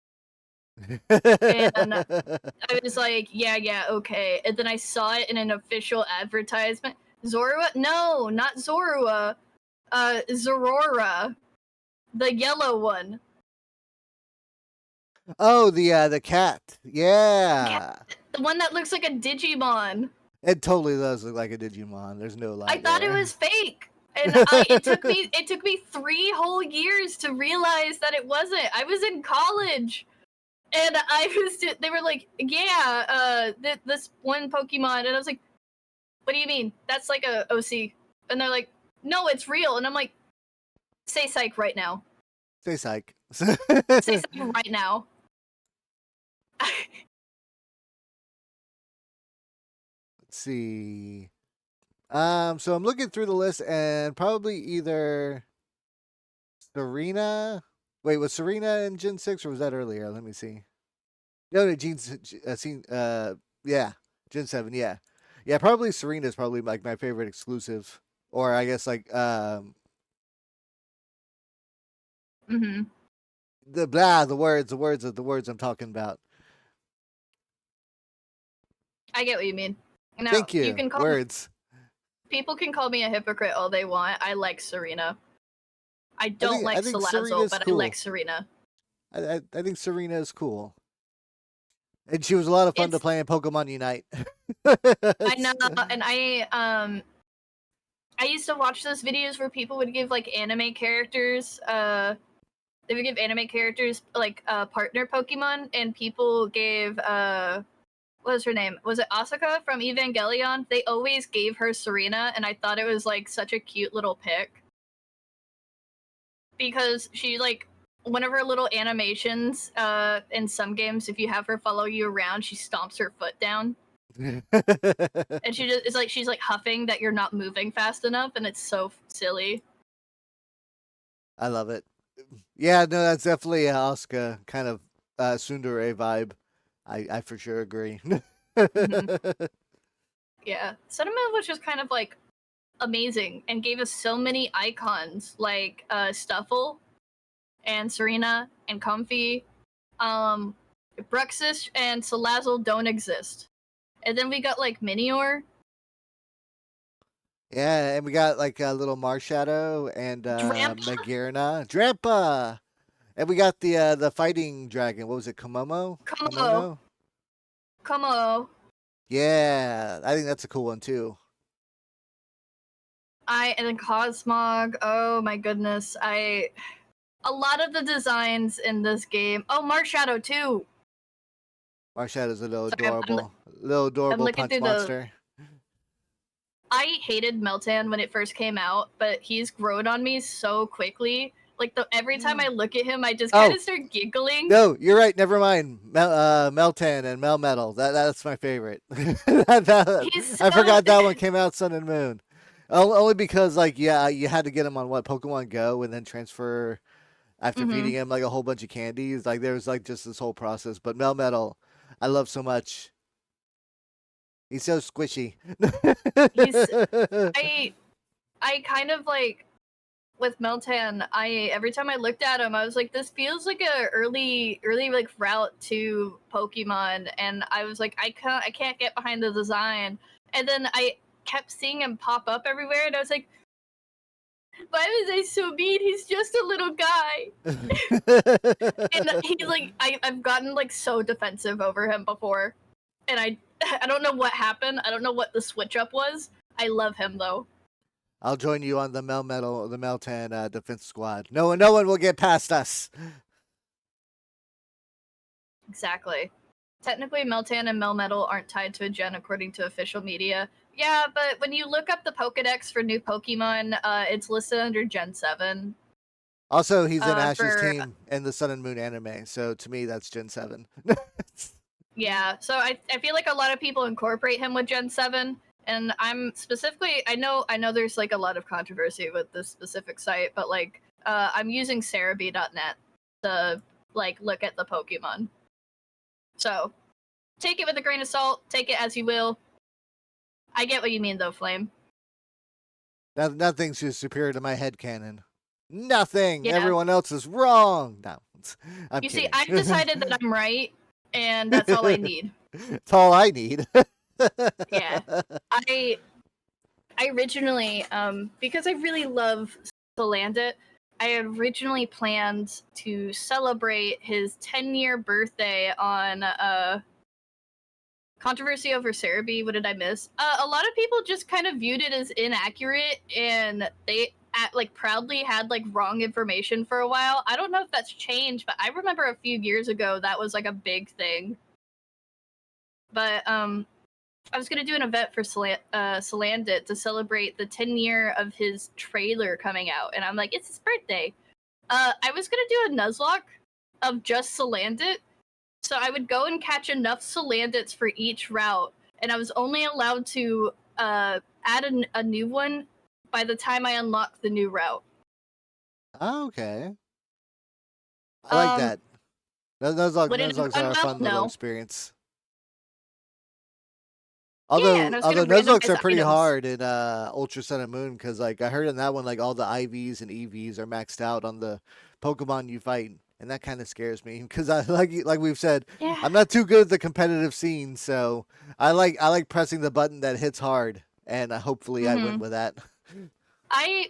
And I was like, yeah, okay. And then I saw it in an official advertisement. Zorua? No, not Zorua. Zorora. The yellow one. Oh, the cat. Yeah. The one that looks like a Digimon. It totally does look like a Digimon. There's no lie I thought it there. was fake. And it took me 3 whole years to realize that it wasn't. I was in college. And they were like, yeah, this one Pokemon. And I was like, what do you mean? That's like a OC. And they're like, no, it's real. And I'm like, say psych right now. Say psych. Say psych right now. Let's see. So I'm looking through the list and probably either Serena. Wait, was Serena in Gen 6 or was that earlier? Let me see. No, yeah, Gen 7, yeah. Yeah, probably Serena's probably like my favorite exclusive, or I guess like Hmm. the words I'm talking about. I get what you mean. Now Thank you you. can call Words. people can call me a hypocrite all they want. I like Serena. I I don't think I like think Salazzle, Serena's but I like cool. Serena. I think Serena is cool, and she was a lot of fun to It's play in Pokemon Unite. I know, and I used to watch those videos where people would give like anime characters they would give anime characters like partner Pokemon, and people gave what was her name? Was it Asuka from Evangelion? They always gave her Serena, and I thought it was like such a cute little pick because she like one of her little animations in some games, if you have her follow you around, she stomps her foot down. And she just it's like she's like huffing that you're not moving fast enough, and it's so silly. I love it. Yeah, no, that's definitely a Asuka kind of tsundere vibe. I for sure agree. Hmm. Yeah, Sentiment was just kind of like amazing and gave us so many icons like Stuffle and Serena and Comfy. Um, Bruxis and Salazzle don't exist, and then we got like Minior, Yeah, and we got like a little Marshadow and Drampa, Magearna, Drampa, and we got the fighting dragon. What was it, Komomo? Como, Komono? Como. Yeah, I think that's a cool one too. And then Cosmog. Oh my goodness, a lot of the designs in this game. Oh, Marshadow too. Marshadow's a Sorry, little I'm adorable looking punch through the. monster. I hated Meltan when it first came out, but he's grown on me so quickly. Like every time I look at him, I just kind Oh of start giggling. no, you're right. Never mind. Meltan and Melmetal. That's my favorite. He's I so. forgot that one came out Sun and Moon. Only because like yeah, you had to get him on what Pokemon Go and then transfer after Hmm. feeding him like a whole bunch of candies. Like there was like just this whole process. But Melmetal, I love so much. He's so squishy. He's I I kind of like with Meltan. I every time I looked at him, I was like, this feels like a early like route to Pokemon, and I was like, I can't get behind the design. And then I kept seeing him pop up everywhere, and I was like, why was I so mean? He's just a little guy. And he's like, I've gotten like so defensive over him before, and I don't know what happened. I don't know what the switch up was. I love him though. I'll join you on the the Meltan defense squad. No one will get past us. Exactly. Technically, Meltan and Melmetal aren't tied to a gen according to official media. Yeah, but when you look up the Pokedex for new Pokemon, it's listed under Gen 7. Also, he's in Ash's For team in the Sun and Moon anime, so to me, that's Gen 7. Yeah, so I feel like a lot of people incorporate him with Gen 7, and I'm specifically I know there's like a lot of controversy with this specific site, but like I'm using Cerebi.net to like look at the Pokemon. So take it with a grain of salt, take it as you will. I get what you mean though, Flame. Nothing's just superior to my head canon. Nothing. Yeah. Everyone else is wrong. No, I'm You see, kidding. I've decided that I'm right, and that's all I need. That's all I need. Yeah. I I originally, because I really love Solandit, I had originally planned to celebrate his 10-year birthday on controversy over Cerebi. What did I miss? A lot of people just kind of viewed it as inaccurate, and they like proudly had like wrong information for a while. I don't know if that's changed, but I remember a few years ago that was like a big thing. But I was gonna do an event for Salandit to celebrate the 10-year of his trailer coming out, and I'm like, it's his birthday. I was gonna do a Nuzlocke of just Salandit, so I would go and catch enough Salandits for each route, and I was only allowed to add a new one by the time I unlocked the new route. Okay. I like Um, that. Those would it have are gone a well? fun little No. experience. Yeah, and Although I was although gonna Nuzlockes randomize are pretty items. hard in Ultra Sun and Moon because like I heard in that one like all the IVs and EVs are maxed out on the Pokemon you fight, and that kind of scares me because I like we've said Yeah. I'm not too good at the competitive scene, so I like pressing the button that hits hard, and hopefully I win Mm-hmm. with that. I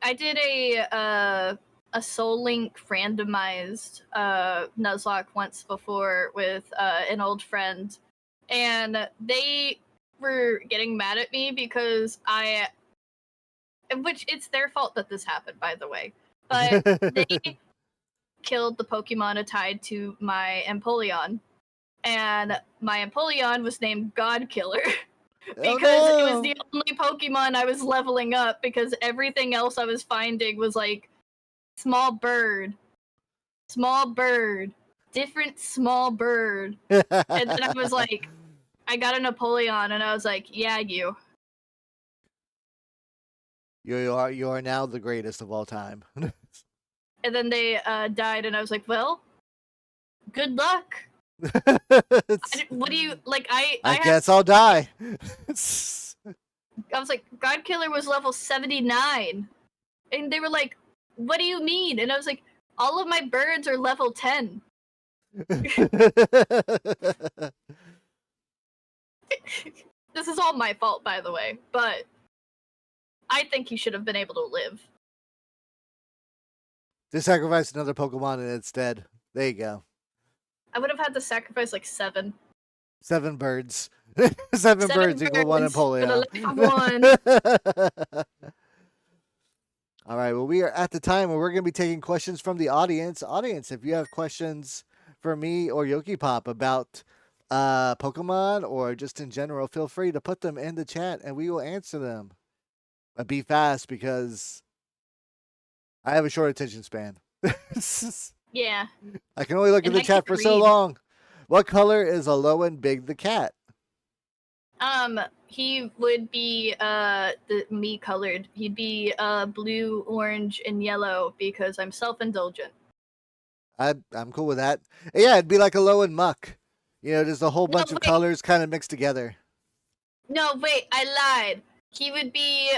I did a Soul Link randomized Nuzlocke once before with an old friend, and they were getting mad at me because which it's their fault that this happened, by the way, but they killed the Pokemon tied to my Empoleon, and my Empoleon was named God Killer. Oh Because it was no! the only Pokemon I was leveling up because everything else I was finding was like small bird, different small bird. And then I was like, I got a Napoleon and I was like, yeah, you. You are now the greatest of all time. And then they died and I was like, well, good luck. What do you like? I guess I'll die. I was like, God Killer was level 79. And they were like, what do you mean? And I was like, all of my birds are level 10. This is all my fault, by the way, but I think he should have been able to live. Just sacrifice another Pokemon and it's dead. There you go. I would have had to sacrifice like 7. 7 birds. 7 birds equal one Birds for the Empoleon. life of one. All right. Well, we are at the time where we're going to be taking questions from the audience. Audience, if you have questions for me or Yolkiepop about Pokemon or just in general, feel free to put them in the chat and we will answer them. But be fast because I have a short attention span. Yeah. I can only look at And the I chat can't for so read. long. What color is Alolan Big the cat? He would be the me colored. He'd be blue, orange, and yellow because I'm self-indulgent. I'm cool with that. Yeah, it'd be like Alolan Muck. You know, just a whole No, bunch of wait. colors kind of mixed together. No, wait, I lied. He would be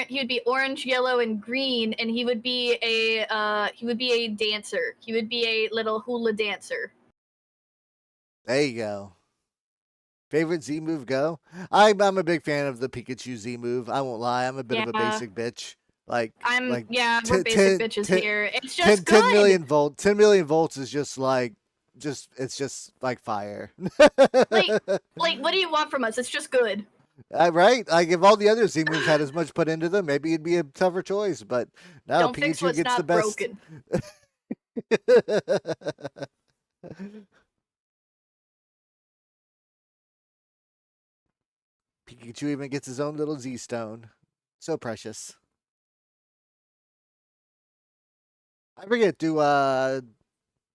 he would be orange, yellow, and green, and he would be a dancer. He would be a little hula dancer. There you go. Favorite Z move go? I'm a big fan of the Pikachu Z move. I won't lie. I'm a bit of a Yeah. basic bitch. Like We're 10, basic 10, bitches 10, here. It's 10, just 10 good. million volt 10 million volts is just like it's just like fire. Like what do you want from us? It's just good. Right? Like if all the other Z moves had as much put into them, maybe it'd be a tougher choice. But no, Don't fix Pikachu what's gets the not best. broken. Pikachu even gets his own little Z stone. So precious. I forget. Do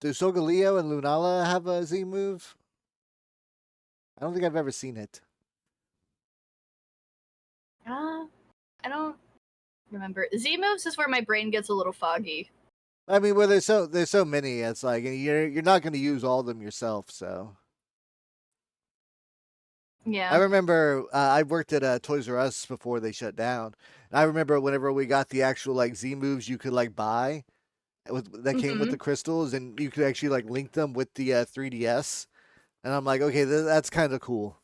Solgaleo and Lunala have a Z move? I don't think I've ever seen it. I don't remember. Z moves is where my brain gets a little foggy. I mean, well, there's so many. It's like you're not going to use all of them yourself. So Yeah. I remember I worked at Toys R Us before they shut down. And I remember whenever we got the actual like Z moves you could like buy that came with the crystals, and you could actually like link them with the 3DS. And I'm like, okay, that's kind of cool.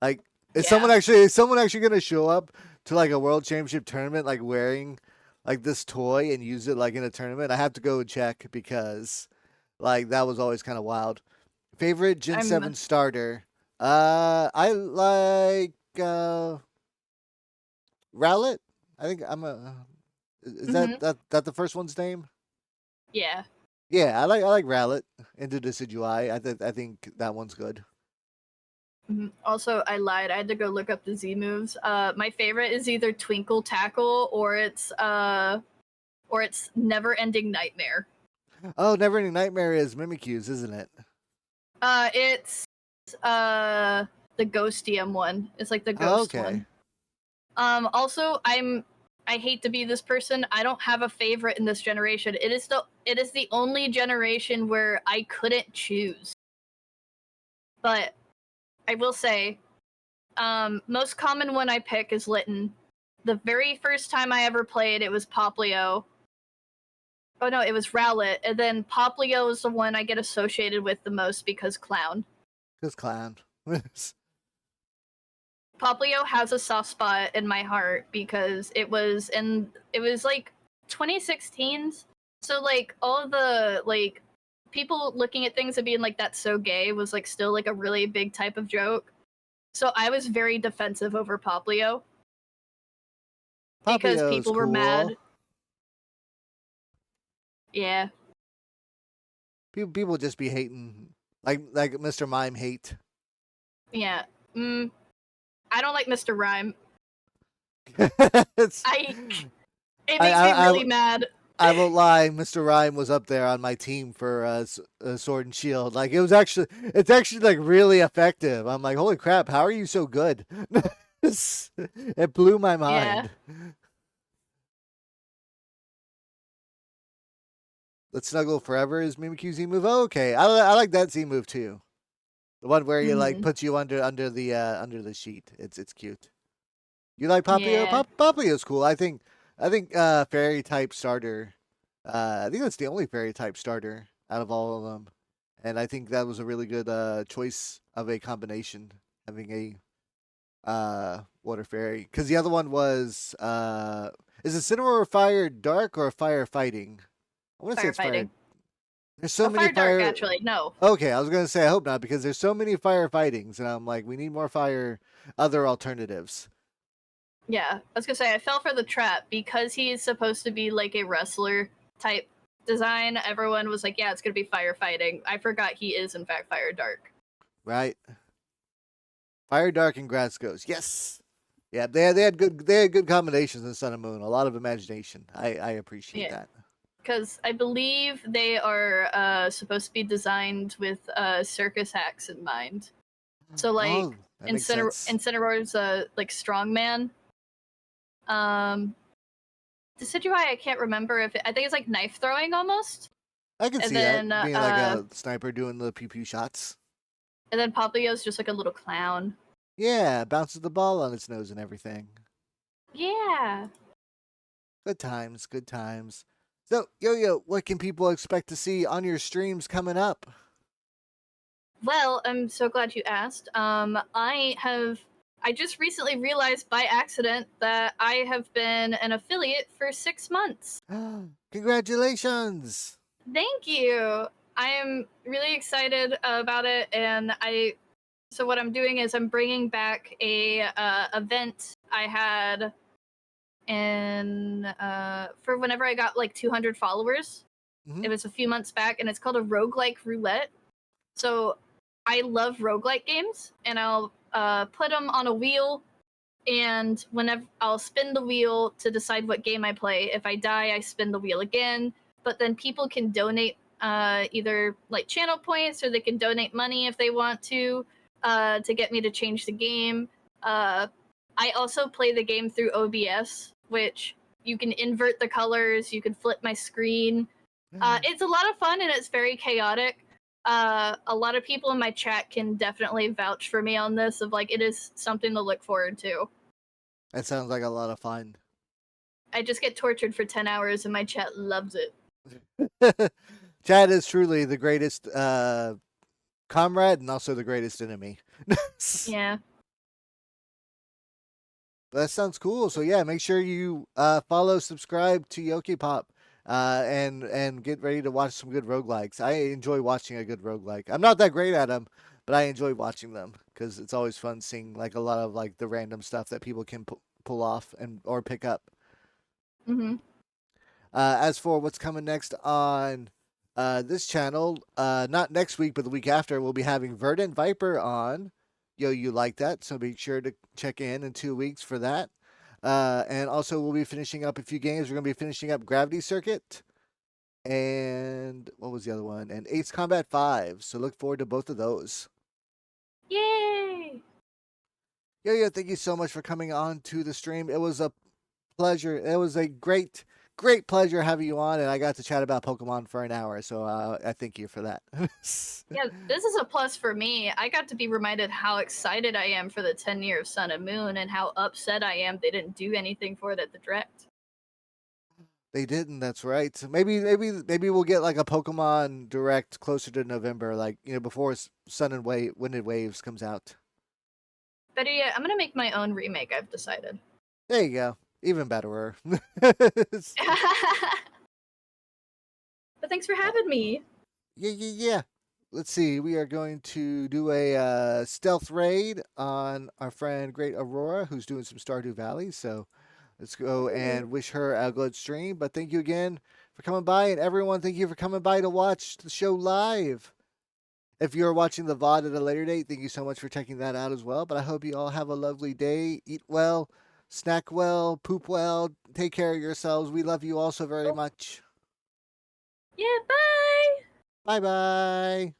Like, is someone actually gonna show up to like a world championship tournament like wearing like this toy and use it like in a tournament? I have to go and check because like that was always kind of wild. Favorite Gen 7 starter? I like Rowlet. I think I'm a. Is that the first one's name? Yeah. Yeah, I like Rowlet into Decidueye. I think that one's good. Also, I lied. I had to go look up the Z moves. My favorite is either Twinkle Tackle or it's Never Ending Nightmare. Oh, Never Ending Nightmare is Mimikyu's, isn't it? It's the Ghostium one. It's like the ghost one. Also, I hate to be this person. I don't have a favorite in this generation. It is the only generation where I couldn't choose. But I will say, Most common one I pick is Litten. The very first time I ever played, it was Poplio. Oh no, it was Rowlet, and then Poplio is the one I get associated with the most because clown. Because clown. Poplio has a soft spot in my heart because it was like 2016s. So like all the like people looking at things and being like that's so gay was like still like a really big type of joke. So I was very defensive over Poplio because Papio's people were cool. mad. Yeah. People just be hating, like Mr. Mime hate. Yeah. I don't like Mr. Rhyme. It's, It I, makes me I, I, really mad. I won't lie, Mr. Rhyme was up there on my team for Sword and Shield. Like it's actually like really effective. I'm like, holy crap, how are you so good? It blew my Yeah. mind. Let's snuggle forever is Mimikyu Z move. Oh, okay, I like that Z move too. The one where he like Hmm. puts you under the sheet. It's cute. You like Papio? Yeah. Papio's cool. I think fairy type starter. I think that's the only fairy type starter out of all of them, and I think that was a really good choice of a combination having a water fairy because the other one was is it Cinnamon or Fire Dark or Fire Fighting? I want to say it's Fire. Firefighting. There's so Oh, many Fire Dark, fire. actually. No. Okay, I was gonna say I hope not because there's so many firefightings, and I'm like, we need more fire, other alternatives. Yeah. I was gonna say, I fell for the trap because he's supposed to be like a wrestler type design. Everyone was like, yeah, it's gonna be firefighting. I forgot he is, in fact, Fire Dark. Right? Fire, Dark, and Grass Ghost. Yes. Yeah, they had good combinations in Sun and Moon. A lot of imagination. I appreciate Yeah. that. Because I believe they are supposed to be designed with circus acts in mind. So, Oh, like, that makes sense. Incineroar's like strongman. Um, Decidueye, I can't remember if I think it's like knife throwing almost. I can And see that then being like a sniper doing the pew pew shots. Poplio's just like a little clown. Yeah, bounces the ball on its nose and everything. Yeah. Good times, good times. So, Yo, what can people expect to see on your streams coming up? Well, I'm so glad you asked. I just recently realized by accident that I have been an affiliate for 6 months. Congratulations! Thank you. I am really excited about it, and so what I'm doing is I'm bringing back a event I had in for whenever I got like 200 followers. Mm-hmm. It was a few months back, and it's called a roguelike roulette. So I love roguelike games, and I'll put them on a wheel, and whenever I'll spin the wheel to decide what game I play. If I die, I spin the wheel again. But then people can donate either like channel points, or they can donate money if they want to get me to change the game. I also play the game through OBS, which you can invert the colors, you can flip my screen. It's a lot of fun and it's very chaotic. A lot of people in my chat can definitely vouch for me on this. Of like, it is something to look forward to. That sounds like a lot of fun. I just get tortured for 10 hours and my chat loves it. Chad is truly the greatest comrade and also the greatest enemy. Yeah. That sounds cool. So yeah, make sure you follow, subscribe to Yolkiepop, and get ready to watch some good roguelikes. I enjoy watching a good roguelike. I'm not that great at them, but I enjoy watching them because it's always fun seeing like a lot of like the random stuff that people can pull off and or pick up. Mm-hmm. As for what's coming next on this channel, not next week, but the week after, we'll be having Verdant Viper on. Yo, you like that? So make sure to check in 2 weeks for that. And also, we'll be finishing up a few games. We're going to be finishing up Gravity Circuit. And what was the other one? And Ace Combat 5. So look forward to both of those. Yay! Yo, thank you so much for coming on to the stream. It was a pleasure. It was a great great pleasure having you on, and I got to chat about Pokemon for an hour, so I thank you for that. Yeah, this is a plus for me. I got to be reminded how excited I am for the 10 year of Sun and Moon and how upset I am they didn't do anything for it at the direct. They didn't. That's right. So maybe we'll get like a Pokemon Direct closer to November, like before Sun and Wind and Waves comes out. Better yet, I'm gonna make my own remake, I've decided. There you go. Even better. But thanks for having me. Yeah. Let's see. We are going to do a stealth raid on our friend Great Aurora, who's doing some Stardew Valley. So let's go Ooh. and wish her a good stream. But thank you again for coming by, and everyone, thank you for coming by to watch the show live. If you're watching the VOD at a later date, thank you so much for checking that out as well. But I hope you all have a lovely day. Eat well, snack well, poop well, take care of yourselves. We love you all so very Oh, much. yeah, bye! Bye bye.